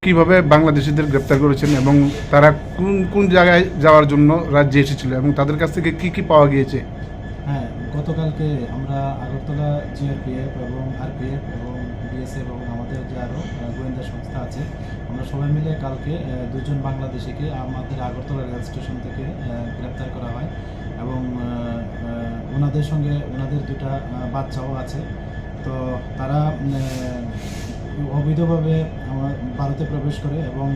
কিভাবে বাংলাদেশিদের গ্রেপ্তার করেছেন এবং তারা কোন কোন জায়গায় যাওয়ার জন্য রাজ্যে এসেছিল এবং তাদের কাছ থেকে কি কি পাওয়া গিয়েছে? হ্যাঁ, গতকালকে আমরা আগরতলা জিআরপিএফ এবং আরপিএফ এবং বিএসএফ এবং আমাদের যে আরও গোয়েন্দা সংস্থা আছে, আমরা সবাই মিলে কালকে দুজন বাংলাদেশিকে আমাদের আগরতলা রেল স্টেশন থেকে গ্রেপ্তার করা হয় এবং ওনাদের সঙ্গে ওনাদের দুটা বাচ্চাও আছে। তো তারা অবৈধভাবে আমার ভারতে প্রবেশ করে এবং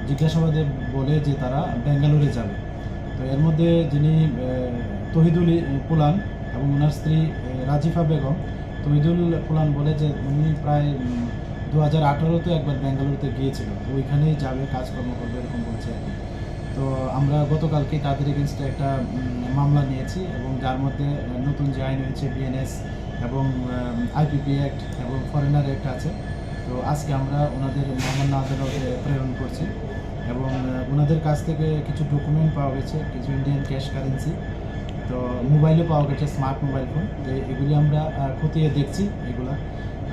জিজ্ঞাসাবাদে বলে যে তারা বেঙ্গালুরে যাবে। তো এর মধ্যে যিনি তহিদুল পুলান এবং ওনার স্ত্রী রাজিফা বেগম, তহিদুল পুলান বলে যে উনি প্রায় 2018-তে একবার বেঙ্গালুরুতে গিয়েছিল, তো ওইখানেই যাবে, কাজকর্ম করবে এরকম বলছে আর কি। তো আমরা গতকালকে তাদের এগেনস্টে একটা মামলা নিয়েছি এবং যার মধ্যে নতুন যে আইন হয়েছে বিএনএস এবং আইপিপি অ্যাক্ট এবং ফরেনার অ্যাক্ট আছে। তো আজকে আমরা ওনাদের মহামান্য আদালতে প্রেরণ করছি এবং ওনাদের কাছ থেকে কিছু ডকুমেন্ট পাওয়া গেছে, কিছু ইন্ডিয়ান ক্যাশ কারেন্সি, তো মোবাইলও পাওয়া গেছে, স্মার্ট মোবাইল ফোন। তো এগুলি আমরা খতিয়ে দেখছি এগুলা,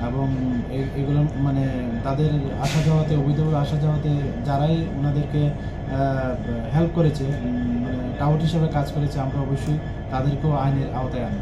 এবং এগুলো মানে তাদের আসা যাওয়াতে, অবৈধভাবে আসা যাওয়াতে যারাই ওনাদেরকে হেল্প করেছে, মানে টাউট হিসেবে কাজ করেছে, আমরা অবশ্যই তাদেরকেও আইনের আওতায় আনব।